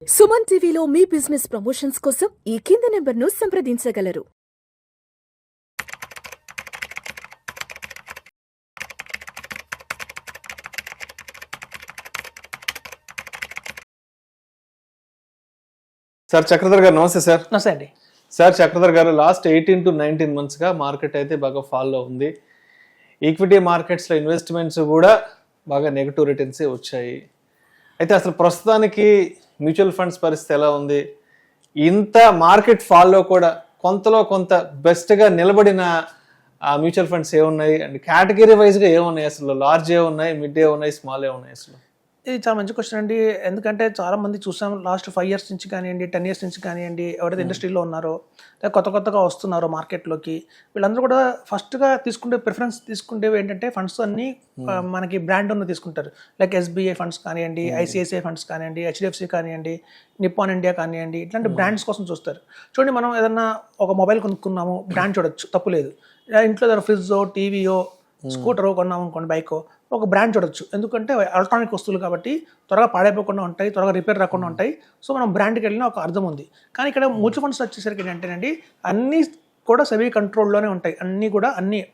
సుమన్ టీవీలో మీ business promotions కోసం ఈ కింది నెంబర్ను సంప్రదించగలరు. సార్ చక్రధర్ గారు నమస్తే సార్. నమస్తే అండి. సార్ చక్రధర్ గారు లాస్ట్ 18 to 19 months గా మార్కెట్ అయితే బాగా ఫాల్లో ఉంది. ఈక్విటీ మార్కెట్స్లో ఇన్వెస్ట్మెంట్స్ కూడా బాగా నెగిటివ్ రిటర్న్సే వచ్చాయి. అయితే అసలు ప్రస్తుతానికి మ్యూచువల్ ఫండ్స్ పరిస్థితి ఎలా ఉంది? ఇంత మార్కెట్ ఫాల్లో కూడా కొంతలో కొంత బెస్ట్గా నిలబడిన మ్యూచువల్ ఫండ్స్ ఏమున్నాయి అండ్ కేటగిరీ వైజ్గా ఏమున్నాయి? అసలు లార్జ్ ఏ ఉన్నాయి, మిడ్ ఏ ఉన్నాయి, స్మాల్ ఏ ఉన్నాయి? అసలు ఇది చాలా మంచి క్వశ్చన్ అండి. ఎందుకంటే చాలా మంది చూసాం లాస్ట్ 5 years నుంచి కానివ్వండి, 10 years నుంచి కానివ్వండి, ఎవరైతే ఇండస్ట్రీలో ఉన్నారో లేదా కొత్తగా వస్తున్నారో మార్కెట్లోకి, వీళ్ళందరూ కూడా ఫస్ట్గా ప్రిఫరెన్స్ తీసుకుంటేవి ఏంటంటే ఫండ్స్ అన్నీ మనకి బ్రాండ్ ఉన్న తీసుకుంటారు. లైక్ SBI ఫండ్స్ కానివ్వండి, ICICI ఫండ్స్ కానివ్వండి, HDFC కానివ్వండి, నిప్పాన్ ఇండియా కానివ్వండి, ఇట్లాంటి బ్రాండ్స్ కోసం చూస్తారు. చూడండి, మనం ఏదన్నా ఒక మొబైల్ కొనుక్కున్నాము, బ్రాండ్ చూడొచ్చు, తప్పులేదు. ఇంట్లో ఏదైనా ఫ్రిడ్జో, టీవీయో, స్కూటరో కొన్నాము అనుకోండి, బైకో, ఒక బ్రాండ్ చూడొచ్చు. ఎందుకంటే ఎలక్ట్రానిక్ వస్తువులు కాబట్టి త్వరగా పాడైపోకుండా ఉంటాయి, త్వరగా రిపేర్ రాకుండా ఉంటాయి. సో మనం బ్రాండ్కి వెళ్ళిన ఒక అర్థం ఉంది. కానీ ఇక్కడ మ్యూచువల్ ఫండ్స్ వచ్చేసరికి ఏంటంటేనండి, అన్నీ కూడా సెబీ కంట్రోల్లోనే ఉంటాయి. అన్ని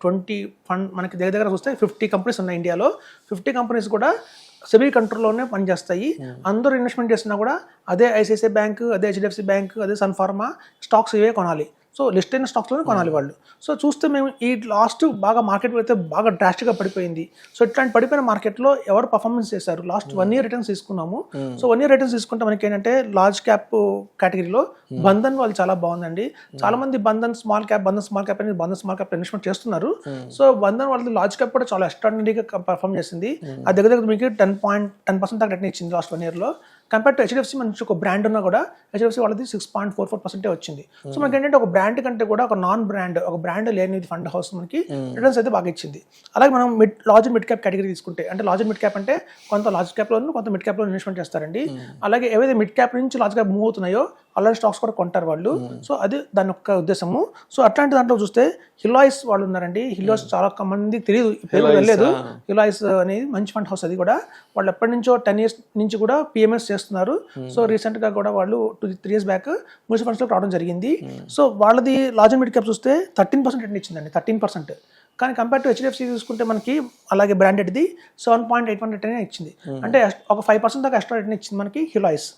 20 ఫండ్ మనకి దగ్గర చూస్తే 50 కంపెనీస్ ఉన్నాయి ఇండియాలో. 50 కంపెనీస్ కూడా సెబీ కంట్రోల్లోనే పనిచేస్తాయి. అందరూ ఇన్వెస్ట్మెంట్ చేసినా కూడా అదే ICICI బ్యాంక్, అదే HDFC బ్యాంక్, అదే సన్ ఫార్మా స్టాక్స్ ఇవే కొనాలి. సో లిస్ట్ అయిన స్టాక్స్లోనే కొనాలి వాళ్ళు. సో చూస్తే మేము ఈ లాస్ట్ బాగా మార్కెట్ అయితే బాగా డ్రాస్టిక్గా పడిపోయింది. సో ఇట్లాంటి పడిపోయిన మార్కెట్లో ఎవరు పర్ఫార్మెన్స్ చేశారు? లాస్ట్ 1 year రిటర్న్స్ తీసుకున్నాము. సో 1 year రిటర్న్స్ తీసుకుంటే మనకి ఏంటంటే లార్జ్ క్యాప్ కేటగిరీలో బంధన్ వాళ్ళు చాలా బాగుందండి. చాలా మంది బంధన్ స్మాల్ క్యాప్ అని బంధన్ స్మాల్ క్యాప్ ఇన్వెస్ట్మెంట్ చేస్తున్నారు. సో బంధన్ వాళ్ళది లార్జ్ క్యాప్ కూడా చాలా ఎక్స్ట్రాడినరీగా పర్ఫార్మ్ చేసింది. ఆ దగ్గర మీకు 10% దాకా రిటర్న్ ఇచ్చింది లాస్ట్ 1 yearలో. కంపేర్ టు HDFC మంచి ఒక బ్రాండ్ ఉన్నా కూడా HDFC వాళ్ళది 6.44% వచ్చింది. సో మనకి ఏంటంటే ఒక బ్రాండ్ కంటే కూడా ఒక నాన్ బ్రాండ్, ఒక బ్రాండ్ లేని ఫండ్ హౌస్ మనకి రిటర్న్స్ అయితే బాగా ఇచ్చింది. అలాగే మనం large and mid cap category తీసుకుంటే, అంటే లార్జ్ అండ్ మిడ్ క్యాప్ అంటే కొంత లార్జ్ క్యాప్లోనూ కొంత మిడ్ క్యాప్లో ఇన్వెస్ట్మెంట్ చేస్తారండి. అలాగే ఏవైతే మిడ్ క్యాప్ నుంచి లార్జ్ క్యాప్ మూవ్ అవుతున్నాయో అలాంటి స్టాక్స్ కూడా కొంటారు వాళ్ళు. సో అది దాని యొక్క ఉద్దేశము. సో అట్లాంటి దాంట్లో చూస్తే హిలాయిస్ వాళ్ళు ఉన్నారండి. హిలాయిస్ చాలా మందికి తెలియదు, పేరు వెళ్ళలేదు. హిలాయిస్ అనేది మంచి ఫండ్ హౌస్. అది కూడా వాళ్ళు ఎప్పటి నుంచో 10 years నుంచి కూడా PMS చేస్తున్నారు. సో రీసెంట్గా కూడా వాళ్ళు 2-3 years బ్యాక్ మ్యూచువల్ ఫండ్స్లో రావడం జరిగింది. సో వాళ్ళది లార్జ్ అండ్ మిడ్ క్యాప్ చూస్తే 13% రిటర్న్ ఇచ్చిందండి, 13%. కానీ కంపేర్ టు HDFC చూసుకుంటే మనకి అలాగే బ్రాండెడ్ది 7.81 రిటర్న్ ఇచ్చింది. అంటే ఒక 5% దాకా ఎక్స్ట్రా రిటర్న్ ఇచ్చింది మనకి హిలాయిస్.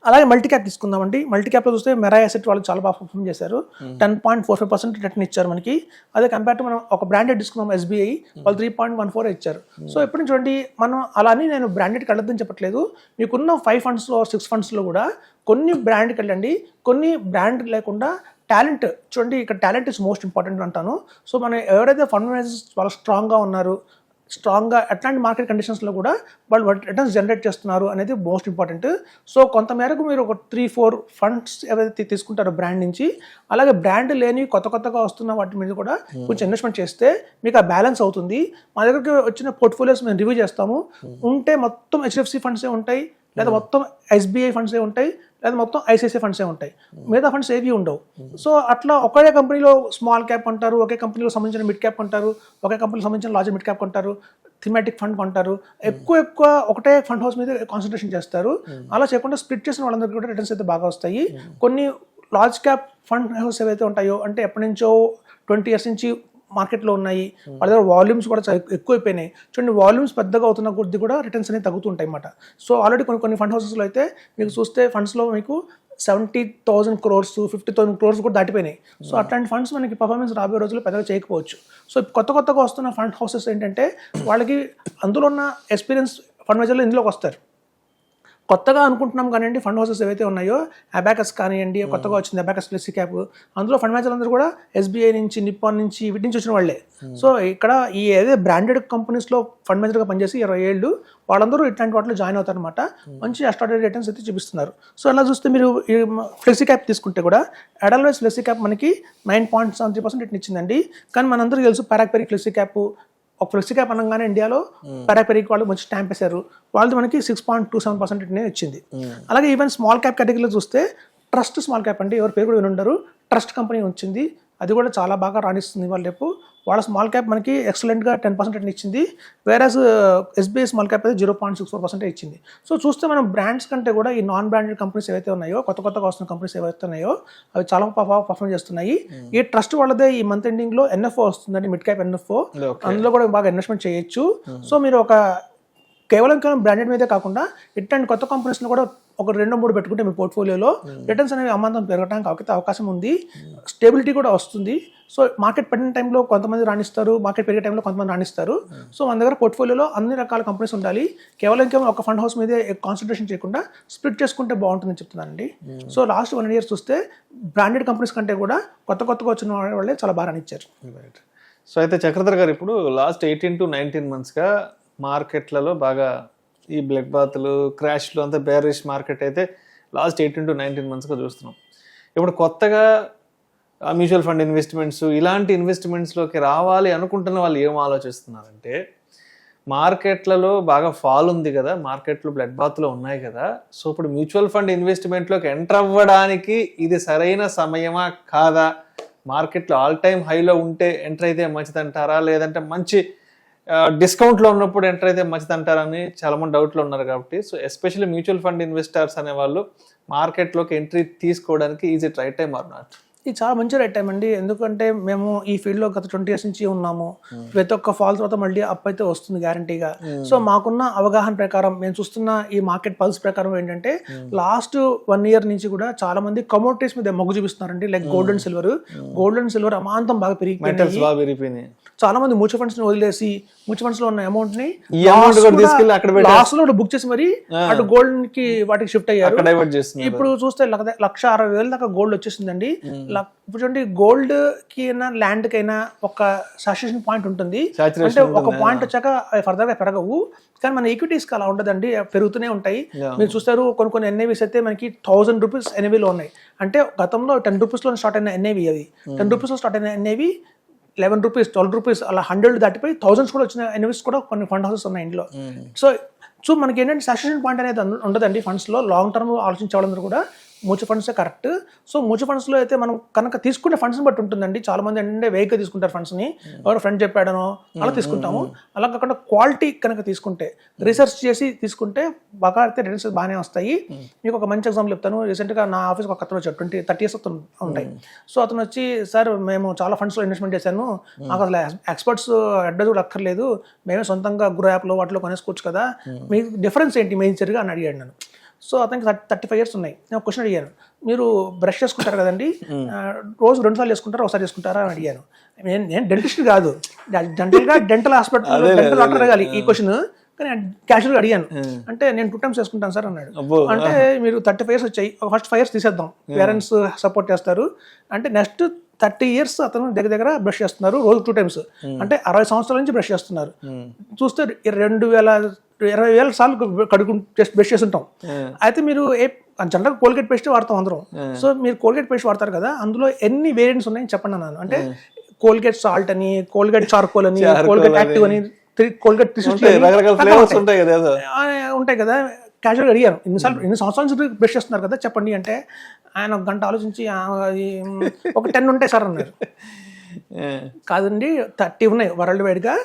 అలాగే మల్టీ క్యాప్ తీసుకుందామండి. మల్టీ క్యాప్లో చూస్తే మెరా అసెట్ వాళ్ళు చాలా బాగా పర్ఫార్మ్ చేశారు. 10.45% రిటర్న్ ఇచ్చారు మనకి. అదే కంపేర్ టు మనం ఒక బ్రాండెడ్ తీసుకున్నాం SBI, వాళ్ళు 3.14 ఇచ్చారు. సో ఎప్పుడు చూడండి, మనం అలా అని నేను బ్రాండెడ్కి వెళ్ళొద్దని చెప్పట్లేదు. మీకున్న 5 ఫండ్స్లో 6 ఫండ్స్లో కూడా కొన్ని బ్రాండ్కి వెళ్ళండి, కొన్ని బ్రాండ్ లేకుండా టాలెంట్ చూడండి. ఇక్కడ టాలెంట్ ఇస్ మోస్ట్ ఇంపార్టెంట్ అంటాను. సో మనం ఎవరైతే ఫండ్ మేనేజర్స్ వాళ్ళు స్ట్రాంగ్గా ఉన్నారు, స్ట్రాంగ్గా అట్లాంటి మార్కెట్ కండిషన్స్లో కూడా వాళ్ళు రిటర్న్స్ జనరేట్ చేస్తున్నారు అనేది మోస్ట్ ఇంపార్టెంట్. సో కొంతమేరకు మీరు ఒక 3-4 ఫండ్స్ ఏవైతే తీసుకుంటారో బ్రాండ్ నుంచి, అలాగే బ్రాండ్ లేని కొత్తగా వస్తున్న వాటి మీద కూడా కొంచెం ఇన్వెస్ట్మెంట్ చేస్తే మీకు ఆ బ్యాలెన్స్ అవుతుంది. మా దగ్గరికి వచ్చిన పోర్ట్ఫోలియోస్ మేము రివ్యూ చేస్తాము. ఉంటే మొత్తం HDFC ఫండ్సే ఉంటాయి, లేదా మొత్తం SBI ఫండ్సే ఉంటాయి, లేదా మొత్తం ICICI ఫండ్సే ఉంటాయి. మిగతా ఫండ్స్ ఏవి ఉండవు. సో అట్లా ఒకే కంపెనీలో స్మాల్ క్యాప్ అంటారు, ఒకే కంపెనీలో సంబంధించిన మిడ్ క్యాప్ అంటారు, ఒకే కంపెనీకి సంబంధించిన లార్జ్ మిడ్ క్యాప్ అంటారు, థీమాటిక్ ఫండ్ కొంటారు. ఎక్కువ ఒకటే ఫండ్ హౌస్ మీద కాన్సన్ట్రేషన్ చేస్తారు. అలా చేయకుండా స్ప్లిట్ చేసిన వాళ్ళందరికీ కూడా రిటర్న్స్ అయితే బాగా వస్తాయి. కొన్ని లార్జ్ క్యాప్ ఫండ్ హౌస్ ఏవైతే ఉంటాయో, అంటే ఎప్పటి నుంచో 20 years నుంచి మార్కెట్లో ఉన్నాయి, వాళ్ళ దగ్గర వాల్యూమ్స్ కూడా చాలా ఎక్కువైపోయినాయి. చూడండి, వాల్యూమ్స్ పెద్దగా అవుతున్న కొద్ది కూడా రిటర్న్స్ అనేవి తగ్గుతుంటాయి అన్నమాట. సో ఆల్రెడీ కొన్ని ఫండ్ హౌసెస్లో అయితే మీకు చూస్తే ఫండ్స్లో మీకు 70,000 crores 50,000 crores కూడా దాటిపోయినాయి. సో అట్లాంటి ఫండ్స్ మనకి పర్ఫార్మెన్స్ రాబోయే రోజుల్లో పెద్దగా చేయకపోవచ్చు. సో కొత్తగా వస్తున్న ఫండ్ హౌసెస్ ఏంటంటే వాళ్ళకి అందులో ఉన్న ఎక్స్పీరియన్స్ ఫండ్ మేనేజర్లు ఇందులోకి వస్తారు. కొత్తగా అనుకుంటున్నాం కానివ్వండి, ఫండ్ హౌసెస్ ఏవైతే ఉన్నాయో, అబాకస్ కానివ్వండి, కొత్తగా వచ్చింది అబాకస్ ఫ్లెక్సీ క్యాప్, అందులో ఫండ్ మేనేజర్లు అందరూ కూడా SBI నుంచి, నిప్పాన్ నుంచి, వీటి నుంచి వచ్చిన వాళ్ళే. సో ఇక్కడ ఈ ఏదైతే బ్రాండెడ్ కంపెనీస్లో ఫండ్ మేనేజర్గా పనిచేసి 20 ఏళ్ళు వాళ్ళందరూ ఇట్లాంటి వాటిలో జాయిన్ అవుతారు అనమాట. మంచి ఎక్స్ట్రాడినరీ రిటర్న్స్ అయితే చూపిస్తున్నారు. సో అలా చూస్తే మీరు ఈ ఫ్లెక్సీ క్యాప్ తీసుకుంటే కూడా ఎడల్వైస్ ఫ్లెక్సీ క్యాప్ మనకి 9.73% రిటర్న్ ఇచ్చిందండి. కానీ మనందరికీ తెలుసు పారాక్పెరిక్ ఫ్లెక్సీ క్యాప్, ఒక ఫ్లెక్సీ క్యాప్ అనగానే ఇండియాలో పారాపెరిక్ వాళ్ళు మంచి స్టాంప్ వేశారు. వాళ్ళది మనకి 6.27% రిటర్న్ ఇచ్చింది. అలాగే ఈవెన్ స్మాల్ క్యాప్ కేటగిరీలో చూస్తే ట్రస్ట్ స్మాల్ క్యాప్ అంటే ఎవరి పేరు కూడా వినుండరు, ట్రస్ట్ కంపెనీ వచ్చింది. అది కూడా చాలా బాగా రాణిస్తుంది వాళ్ళ రేపు. వాళ్ళ స్మాల్ క్యాప్ మనకి ఎక్సలెంట్గా 10% రిటర్న్ ఇచ్చింది, వేరాస్ ఎస్బీఐ స్మాల్ క్యాప్ అయితే 0.64% ఇచ్చింది. సో చూస్తే మనం బ్రాండ్స్ కంటే కూడా ఈ నాన్ బ్రాండెడ్ కంపెనీస్ ఏవైతే ఉన్నాయో, కొత్తగా వస్తున్న కంపెనీస్ ఏవైతే ఉన్నాయో అవి చాలా పర్ఫార్మ్ చేస్తున్నాయి. ఈ ట్రస్ట్ వాళ్ళదే ఈ మంత్ ఎండింగ్లో ఎన్ఎఫ్ఓ వస్తుందండి, మిడ్ క్యాప్ ఎన్ఎఫ్ఓ, అందులో కూడా బాగా ఇన్వెస్ట్మెంట్ చేయొచ్చు. సో మీరు కేవలం బ్రాండెడ్ మీదే కాకుండా ఇట్లాంటి కొత్త కంపెనీస్ని కూడా ఒక 2-3 పెట్టుకుంటే మీ పోర్ట్ఫోలియోలో రిటర్న్స్ అనేవి అమాంతం పెరగడానికి అవకాశం ఉంది, స్టేబిలిటీ కూడా వస్తుంది. సో మార్కెట్ పడిన టైంలో కొంతమంది రాణిస్తారు, మార్కెట్ పెరిగే టైంలో కొంతమంది రాణిస్తారు. సో మన దగ్గర పోర్ట్ఫోలియోలో అన్ని రకాల కంపెనీస్ ఉండాలి, కేవలం ఒక ఫండ్ హౌస్ మీదే కాన్సన్ట్రేషన్ చేయకుండా స్ప్లిట్ చేసుకుంటే బాగుంటుందని చెప్తున్నానండి. సో లాస్ట్ 1 year చూస్తే బ్రాండెడ్ కంపెనీస్ కంటే కూడా కొత్తగా వచ్చిన వాళ్ళే చాలా బాగా రాణించారు. సో అయితే చక్రధర్ గారు, ఇప్పుడు లాస్ట్ 18 to 19 monthsగా మార్కెట్లలో బాగా ఈ బ్లడ్ బాత్లు, క్రాష్లు అంతా బేరిష్ మార్కెట్ అయితే లాస్ట్ 18 to 19 monthsగా చూస్తున్నాం. ఇప్పుడు కొత్తగా మ్యూచువల్ ఫండ్ ఇన్వెస్ట్మెంట్స్, ఇలాంటి ఇన్వెస్ట్మెంట్స్లోకి రావాలి అనుకుంటున్న వాళ్ళు ఏం ఆలోచిస్తున్నారంటే, మార్కెట్లలో బాగా ఫాల్ ఉంది కదా, మార్కెట్లు బ్లడ్ బాత్లో ఉన్నాయి కదా, సో ఇప్పుడు మ్యూచువల్ ఫండ్ ఇన్వెస్ట్మెంట్లోకి ఎంటర్ అవ్వడానికి ఇది సరైన సమయమా కాదా, మార్కెట్లో ఆల్ టైమ్ హైలో ఉంటే ఎంటర్ అయితే మంచిదంటారా, లేదంటే మంచి డిస్కౌంట్లో ఉన్నప్పుడు ఎంటర్ అయితే మంచిదంటారని చాలామంది డౌట్లో ఉన్నారు. కాబట్టి so especially mutual fund investors అనేవాళ్ళు మార్కెట్లోకి ఎంట్రీ తీసుకోవడానికి is it right time or not? ఇది చాలా మంచి రైట్ టైం అండి, ఎందుకంటే మేము ఈ ఫీల్డ్లో గత 20 years నుంచి ఉన్నాము. ప్రతి ఒక్క ఫాల్ తర్వాత మళ్ళీ అప్ అయితే వస్తుంది గ్యారంటీగా. సో మాకున్న అవగాహన ప్రకారం, మేము చూస్తున్న ఈ మార్కెట్ పల్స్ ప్రకారం ఏంటంటే, లాస్ట్ 1 year నుంచి కూడా చాలా మంది కమోడిటీస్ మీద మొగ్గు చూపిస్తున్నారండి. లైక్ గోల్డ్ అండ్ సిల్వర్ అమాంతం బాగా పెరిగిపోయింది. చాలా మంది మ్యూచువల్ ఫండ్స్ ని వదిలేసి మ్యూచువల్ ఫండ్స్ లో ఉన్న అమౌంట్ ని లాస్ట్ లో బుక్ చేసి మరి అటు గోల్డ్ కి వాటికి షిఫ్ట్ అయ్యారు. ఇప్పుడు చూస్తే 1,60,000 దాకా గోల్డ్ వచ్చేసిందండి. ఇప్పుడు చూడండి, గోల్డ్ కి అయినా ల్యాండ్ కి అయినా ఒక సాచురేషన్ పాయింట్ ఉంటుంది, అంటే ఒక పాయింట్ వచ్చాక ఫర్దర్ గా పెరగవు. కానీ మన ఈక్విటీస్ కి అలా ఉండదండి, పెరుగుతూనే ఉంటాయి. మీరు చూస్తారు కొన్ని ఎన్ఏవీస్ అయితే మనకి 1000 రూపీస్ ఎన్ఏవీలో ఉన్నాయి. అంటే గతంలో 10 రూపీస్ లో స్టార్ట్ అయిన ఎన్ఏవీ, అది 10 రూపీస్ లో స్టార్ట్ అయిన ఎన్ఏవీ 11 రూపీస్, 12 రూపీస్, అలా 100 దాటిపోయి 1000s కూడా వచ్చిన ఎన్ఏవీస్ కూడా కొన్ని ఫండ్ హౌసెస్ ఉన్నాయి ఇంట్లో. సో మనకి ఏంటంటే సాచురేషన్ పాయింట్ అనేది ఉండదండి ఫండ్స్ లో. లాంగ్ టర్మ్ ఆలోచించే వాళ్ళందరూ కూడా మ్యూచువల్ ఫండ్సే కరెక్ట్. సో మ్యూచువల్ ఫండ్స్లో అయితే మనం కనుక తీసుకునే ఫండ్స్ని బట్టి ఉంటుందండి. చాలా మంది ఏంటంటే వేగ్గా తీసుకుంటారు ఫండ్స్ని, ఎవరో ఫ్రెండ్ చెప్పాడనో అలా తీసుకుంటాము. అలా కాకుండా క్వాలిటీ కనుక తీసుకుంటే, రీసెర్చ్ చేసి తీసుకుంటే బాగా అయితే రిటర్న్స్ బాగానే వస్తాయి. మీకు ఒక మంచి ఎగ్జాంపుల్ చెప్తాను. రీసెంట్గా నా ఆఫీస్కి ఒక అతను వచ్చాడు, 30 years ఉంటాయి. సో అతను వచ్చి, సార్ మేము చాలా ఫండ్స్లో ఇన్వెస్ట్మెంట్ చేశాను, మాకు అసలు ఎక్స్పర్ట్స్ అడ్వైజ్ కూడా అక్కర్లేదు, మేమే సొంతంగా గ్రో యాప్లో వాటిలో కొనేసుకోవచ్చు కదా, మీకు డిఫరెన్స్ ఏంటి మేజర్గా అని అడిగాడు నన్ను. సో అతనికి 35 years ఉన్నాయి. నేను క్వశ్చన్ అడిగాను, మీరు బ్రష్ చేసుకుంటారు కదండి, రోజు 2 సార్లు చేసుకుంటారా, ఒకసారి చేసుకుంటారా అని అడిగాను. నేను డెంటిస్ట్ కాదు, జనరల్గా డెంటల్ హాస్పిటల్ డెంటల్ డాక్టర్ అడగాలి ఈ క్వశ్చన్, కానీ క్యాజువల్గా అడిగాను. అంటే నేను 2 times చేసుకుంటాను సార్ అన్నాడు. అంటే మీరు 35 years వచ్చాయి, ఫస్ట్ 5 years తీసేద్దాం, పేరెంట్స్ సపోర్ట్ చేస్తారు అంటే, నెక్స్ట్ 30 years అతను దగ్గర బ్రష్ చేస్తున్నారు, రోజు 2 times, అంటే 60 సంవత్సరాల నుంచి బ్రష్ చేస్తున్నారు. చూస్తే 20,000 సార్లు బ్రష్ చేసి ఉంటాం. అయితే మీరు జనరల్గా కోల్గేట్ పేస్ట్ వాడతాం అందరం. సో మీరు కోల్గేట్ పేస్ట్ వాడతారు కదా, అందులో ఎన్ని వేరియంట్స్ ఉన్నాయని చెప్పండి అన్నాను. అంటే కోల్గేట్ సాల్ట్ అని, కోల్గేట్ చార్కోల్ అని, కోల్గేట్ యాక్టివ్ అని, కోల్గేట్ 360 ఉంటాయి కదా. క్యాజువల్గా అడిగాను, ఎన్ని సంవత్సరాల నుంచి బ్రష్ చేస్తున్నారు కదా చెప్పండి అంటే, ఆయన 1 గంట ఆలోచించి ఒక 10 ఉంటాయి సార్ అన్నారు. కాదండి, 30 ఉన్నాయి వరల్డ్ వైడ్ గా,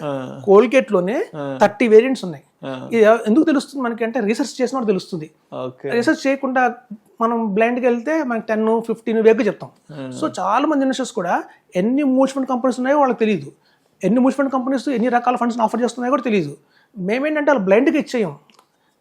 కోల్గేట్ లోనే 30 వేరియంట్స్ ఉన్నాయి. ఇది ఎందుకు తెలుస్తుంది మనకి అంటే, రీసెర్చ్ చేసిన తెలుస్తుంది. రీసెర్చ్ చేయకుండా మనం బ్లైండ్గా వెళ్తే మనకి 10-15 వేగ్గా చెప్తాం. సో చాలా మంది ఇన్వెస్టర్స్ కూడా ఎన్ని మ్యూచువల్ ఫండ్ కంపెనీస్ ఉన్నాయో వాళ్ళకి తెలియదు, ఎన్ని మ్యూచువల్ ఫండ్ కంపెనీస్ ఎన్ని రకాల ఫండ్స్ ఆఫర్ చేస్తున్నాయో కూడా తెలియదు. మేమేంటంటే వాళ్ళు బ్లైండ్గా ఇచ్చేయం,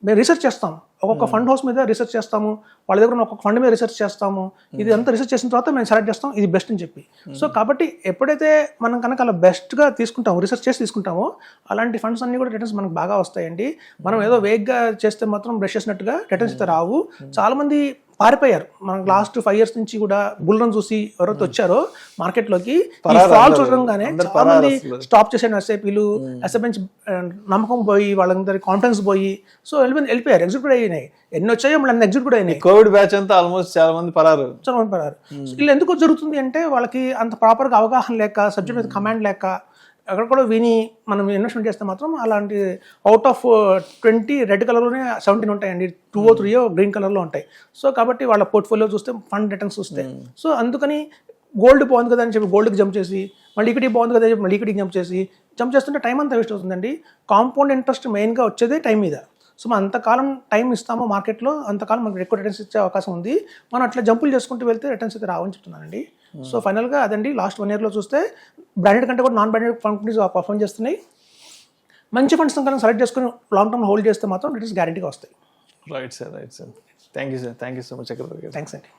మేము రీసెర్చ్ చేస్తాం, ఒక్కొక్క ఫండ్ హౌస్ మీద రీసెర్చ్ చేస్తాము, వాళ్ళ దగ్గర ఉన్న ఒక్కొక్క ఫండ్ మీద రీసెర్చ్ చేస్తాము. ఇది అంతా రీసెర్చ్ చేసిన తర్వాత మేము సెలెక్ట్ చేస్తాం ఇది బెస్ట్ అని చెప్పి. సో కాబట్టి ఎప్పుడైతే మనం కనుక అలా బెస్ట్గా తీసుకుంటాము, రీసెర్చ్ చేసి తీసుకుంటామో, అలాంటి ఫండ్స్ అన్ని కూడా రిటర్న్స్ మనకు బాగా వస్తాయండి. మనం ఏదో వేగ్గా చేస్తే మాత్రం బ్రష్ చేసినట్టుగా రిటర్న్స్ అయితే రావు. చాలామంది పారిపోయారు. మనకు లాస్ట్ 5 years నుంచి కూడా బుల్ రన్ చూసి ఎవరైతే వచ్చారో మార్కెట్లోకి, ఫాల్ చూడగానే చాలా మంది స్టాప్ చేశాను. ఎస్ఐపీలు, ఎస్ఐపీ నుంచి నమ్మకం పోయి, వాళ్ళందరి కాన్ఫిడెన్స్ పోయి, సో వెళ్ళిపోయారు, ఎగ్జిట్ కూడా అయినాయి. ఎన్ని వచ్చాయో మళ్ళీ అన్ని ఎగ్జిట్ కూడా అయినాయి. కోవిడ్ బ్యాచ్ అంతా ఆల్మోస్ట్ చాలా మంది పరారు. ఇలా ఎందుకు జరుగుతుంది అంటే, వాళ్ళకి అంత ప్రాపర్గా అవగాహన లేక, సబ్జెక్ట్ మీద కమాండ్ లేక, అక్కడ కూడా విని మనం ఇన్వెస్ట్మెంట్ చేస్తే మాత్రం అలాంటి అవుట్ ఆఫ్ 20 రెడ్ కలర్లోనే 17 ఉంటాయండి, 2-3 గ్రీన్ కలర్లో ఉంటాయి. సో కాబట్టి వాళ్ళ పోర్ట్ఫోలియో చూస్తే, ఫండ్ రిటర్న్స్ చూస్తే, సో అందుకని గోల్డ్ బాగుంది కదా అని చెప్పి గోల్డ్కి జంప్ చేసి, మళ్ళీ ఈక్విటీ బాగుంది కదా అని చెప్పి మళ్ళీ ఈక్విటీకి జంప్ చేస్తుంటే టైం అంతా వేస్ట్ అవుతుందండి. కాంపౌండ్ ఇంట్రెస్ట్ మెయిన్గా వచ్చేదే టైం మీద. సో మనం అంతకాలం టైం ఇస్తామో మార్కెట్లో అంతకాలం మనకు ఎక్కువ రిటర్న్స్ ఇచ్చే అవకాశం ఉంది. మనం అట్లా జంపులు చేసుకుంటూ వెళ్తే రిటర్న్స్ అయితే రావని చెప్తున్నానండి. సో ఫైనల్గా అదండి, లాస్ట్ 1 yearలో చూస్తే బ్రాండెడ్ కంటే కూడా నాన్ బ్రాండెడ్ కంపెనీస్ పర్ఫార్మ్ చేస్తున్నాయి. మంచి ఫండ్స్ కనుక సెలెక్ట్ చేసుకుని లాంగ్ టర్మ్ హోల్డ్ చేస్తే మాత్రం రిటర్న్స్ గ్యారెంటీగా వస్తాయి. Right sir. Thank you so much Chakravarthi garu. Thanks అండి.